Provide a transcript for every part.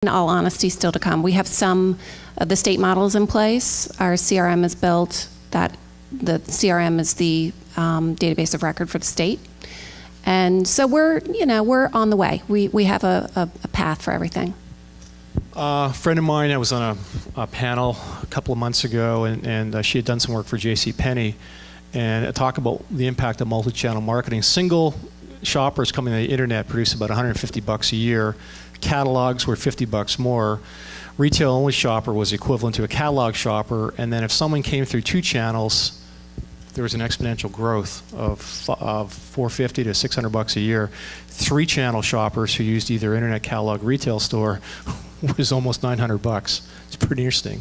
In all honesty, still to come. We have some of the state models in place. Our CRM is built. That the CRM is the database of record for the state. And so we're on the way. We have a path for everything. A friend of mine, I was on a panel a couple of months ago, and she had done some work for JCPenney, and it talked about the impact of multi-channel marketing. Single shoppers coming to the internet produce about $150 a year. Catalogs were $50 more. Retail-only shopper was equivalent to a catalog shopper, and then if someone came through two channels, there was an exponential growth of $450 to $600 a year. Three-channel shoppers who used either internet, catalog, retail store was almost $900. It's pretty interesting.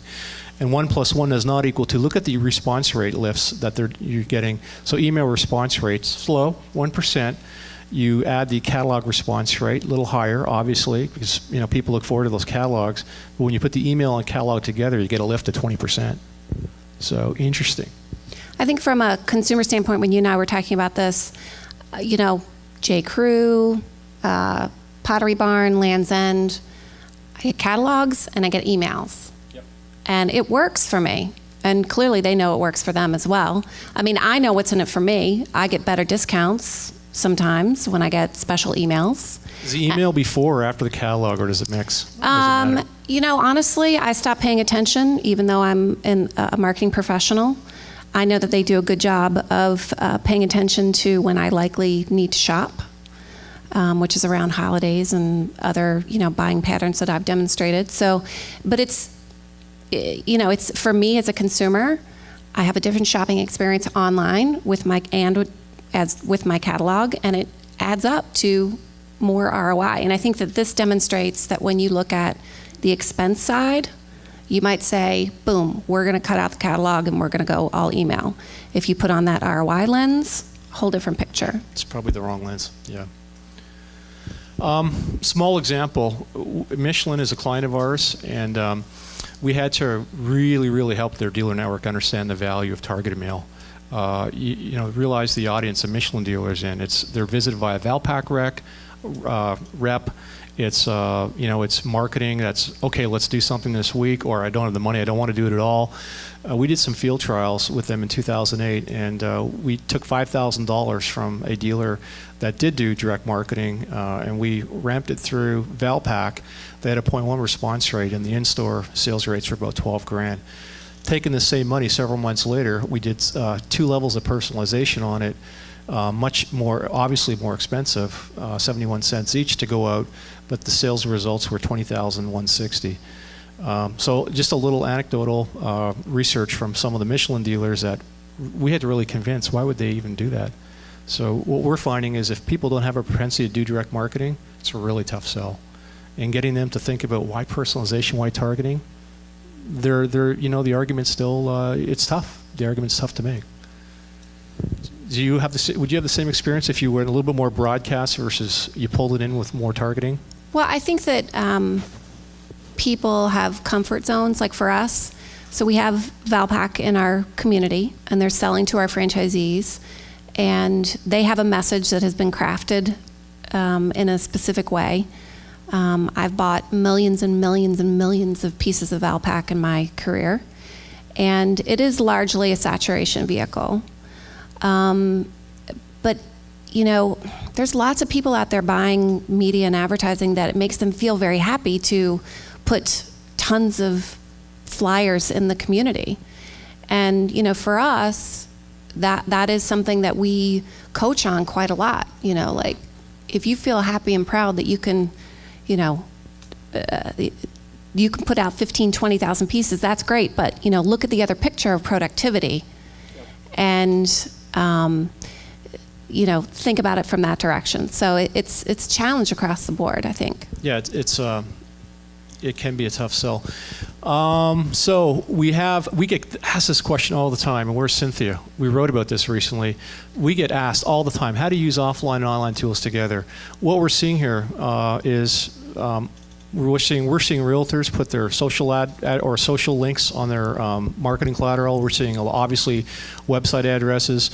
And 1 + 1 does not equal 2. Look at the response rate lifts that you're getting. So email response rates, slow, 1%. You add the catalog response rate, a little higher, obviously, because people look forward to those catalogs. But when you put the email and catalog together, you get a lift of 20%. So interesting. I think from a consumer standpoint, when you and I were talking about this, J. Crew, Pottery Barn, Land's End, I get catalogs and I get emails. Yep. And it works for me. And clearly they know it works for them as well. I mean, I know what's in it for me. I get better discounts sometimes when I get special emails. Is the email before or after the catalog, or does it mix? Honestly, I stopped paying attention, even though I'm a marketing professional. I know that they do a good job of paying attention to when I likely need to shop, which is around holidays and other, buying patterns that I've demonstrated. So, but it's for me as a consumer, I have a different shopping experience online with my catalog, and it adds up to more ROI. And I think that this demonstrates that when you look at the expense side, you might say, boom, we're going to cut out the catalog and we're going to go all email. If you put on that ROI lens, whole different picture. It's probably the wrong lens, yeah. Small example, Michelin is a client of ours, and we had to really, really help their dealer network understand the value of targeted mail. Realize the audience of Michelin dealers, and they're visited via Valpak rep. It's it's marketing. That's okay. Let's do something this week, or I don't have the money. I don't want to do it at all. We did some field trials with them in 2008, and we took $5,000 from a dealer that did do direct marketing, and we ramped it through Valpak. They had a 0.1 response rate, and the in-store sales rates were about 12 grand. Taking the same money several months later, we did 2 levels of personalization on it, much more, obviously more expensive, 71 cents each to go out, but the sales results were $20,160. So just a little anecdotal research from some of the Michelin dealers that we had to really convince, why would they even do that? So what we're finding is if people don't have a propensity to do direct marketing, it's a really tough sell. And getting them to think about why personalization, why targeting, the argument's still, it's tough. The argument's tough to make. Would you have the same experience if you were in a little bit more broadcast versus you pulled it in with more targeting? Well, I think that people have comfort zones, like for us. So we have Valpak in our community, and they're selling to our franchisees, and they have a message that has been crafted in a specific way. I've bought millions and millions and millions of pieces of Valpak in my career, and it is largely a saturation vehicle. But there's lots of people out there buying media and advertising that it makes them feel very happy to put tons of flyers in the community. And for us, that is something that we coach on quite a lot. Like if you feel happy and proud that you can you can put out 15, 20,000 pieces, that's great, but look at the other picture of productivity. And think about it from that direction. So it's challenge across the board, I think. Yeah, it can be a tough sell. So we get asked this question all the time, and where's Cynthia? We wrote about this recently. We get asked all the time, how to use offline and online tools together. What we're seeing here is we're seeing realtors put their social ad or social links on their marketing collateral. We're seeing obviously website addresses.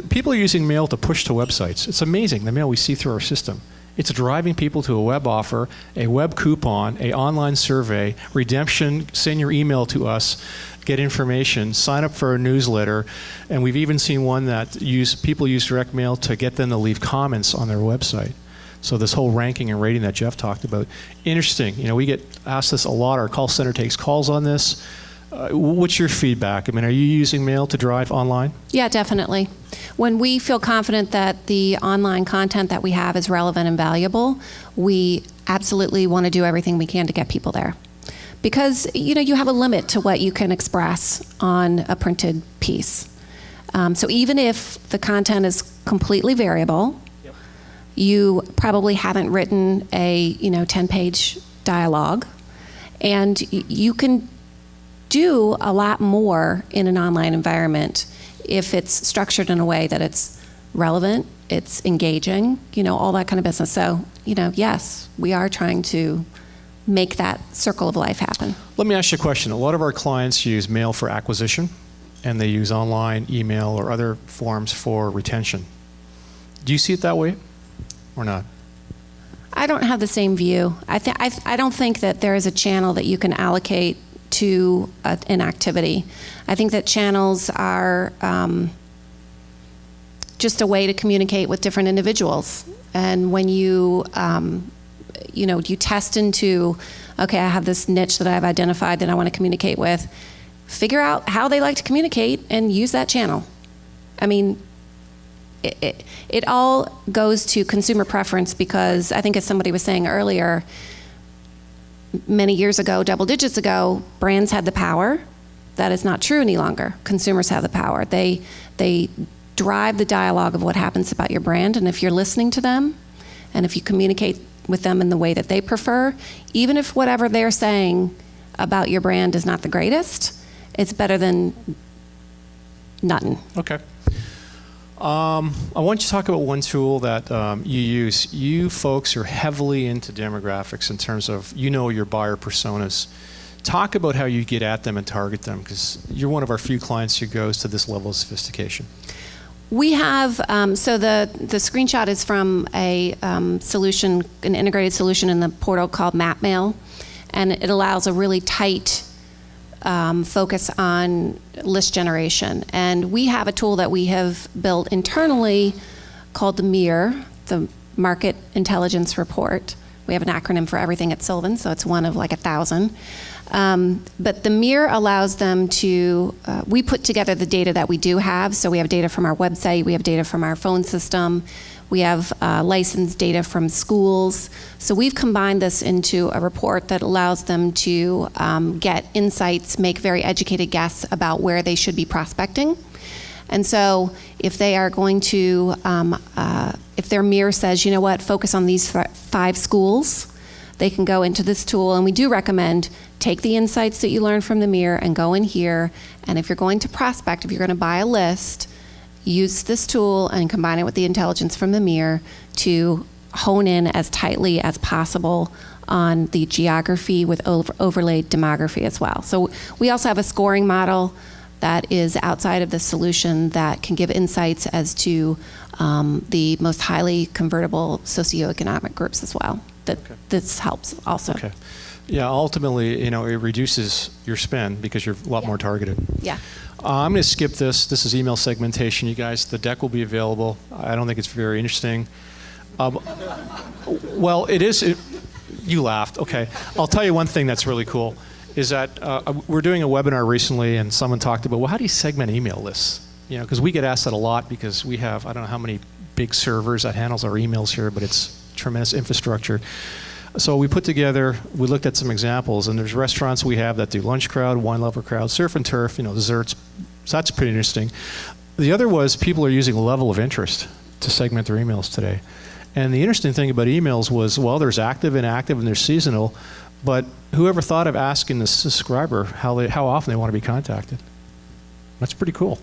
People are using mail to push to websites. It's amazing, the mail we see through our system. It's driving people to a web offer, a web coupon, a online survey, redemption, send your email to us, get information, sign up for a newsletter, and we've even seen one that people use direct mail to get them to leave comments on their website. So this whole ranking and rating that Jeff talked about. Interesting. You know, we get asked this a lot. Our call center takes calls on this. What's your feedback? I mean, are you using mail to drive online? Yeah, definitely. When we feel confident that the online content that we have is relevant and valuable, we absolutely want to do everything we can to get people there. Because, you know, you have a limit to what you can express on a printed piece. So even if the content is completely variable, you probably haven't written a 10-page dialogue, and you can do a lot more in an online environment if it's structured in a way that it's relevant, it's engaging, all that kind of business. So, yes, we are trying to make that circle of life happen. Let me ask you a question. A lot of our clients use mail for acquisition, and they use online, email, or other forms for retention. Do you see it that way or not? I don't have the same view. I don't think that there is a channel that you can allocate to an activity. I think that channels are just a way to communicate with different individuals. And when you test into, okay, I have this niche that I've identified that I want to communicate with, figure out how they like to communicate and use that channel. I mean, it all goes to consumer preference, because I think, as somebody was saying earlier, many years ago, double digits ago, brands had the power. That is not true any longer. Consumers have the power. They drive the dialogue of what happens about your brand, and if you're listening to them, and if you communicate with them in the way that they prefer, even if whatever they're saying about your brand is not the greatest, it's better than nothing. Okay. I want you to talk about one tool that you use. You folks are heavily into demographics in terms of, your buyer personas. Talk about how you get at them and target them, because you're one of our few clients who goes to this level of sophistication. We have, so the screenshot is from a solution, an integrated solution in the portal called MapMail, and it allows a really tight focus on list generation. And we have a tool that we have built internally called the MIR, the Market Intelligence Report. We have an acronym for everything at Sylvan, so it's one of like 1,000. But the MIR allows them to, we put together the data that we do have. So we have data from our website, we have data from our phone system, we have licensed data from schools. So we've combined this into a report that allows them to get insights, make very educated guesses about where they should be prospecting. And so if they are going to, if their MIR says, you know what, focus on these 5 schools, they can go into this tool. And we do recommend take the insights that you learn from the MIR and go in here. And if you're going to prospect, if you're going to buy a list, use this tool and combine it with the intelligence from the MIR to hone in as tightly as possible on the geography with overlaid demography as well. So we also have a scoring model that is outside of the solution that can give insights as to the most highly convertible socioeconomic groups as well. This helps also. Okay. Yeah, ultimately, it reduces your spend because you're a lot more targeted. Yeah. I'm going to skip this. This is email segmentation, you guys. The deck will be available. I don't think it's very interesting. Well, it is. You laughed. Okay. I'll tell you one thing that's really cool is that we're doing a webinar recently, and someone talked about, well, how do you segment email lists? Because we get asked that a lot because we have, I don't know how many big servers that handles our emails here, but it's tremendous infrastructure. So we looked at some examples, and there's restaurants we have that do lunch crowd, wine lover crowd, surf and turf, desserts. So that's pretty interesting. The other was people are using level of interest to segment their emails today. And the interesting thing about emails was, well, there's active, inactive, and there's seasonal, but whoever thought of asking the subscriber how often they want to be contacted? That's pretty cool.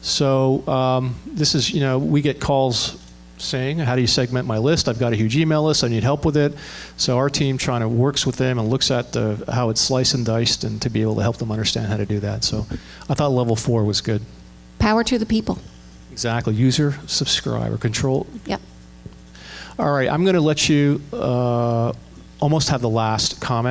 So this is, we get calls saying, how do you segment my list? I've got a huge email list. I need help with it. So our team works with them and looks at how it's sliced and diced, and to be able to help them understand how to do that. So I thought level 4 was good. Power to the people. Exactly. User, subscriber, control. Yep. All right, I'm going to let you almost have the last comment.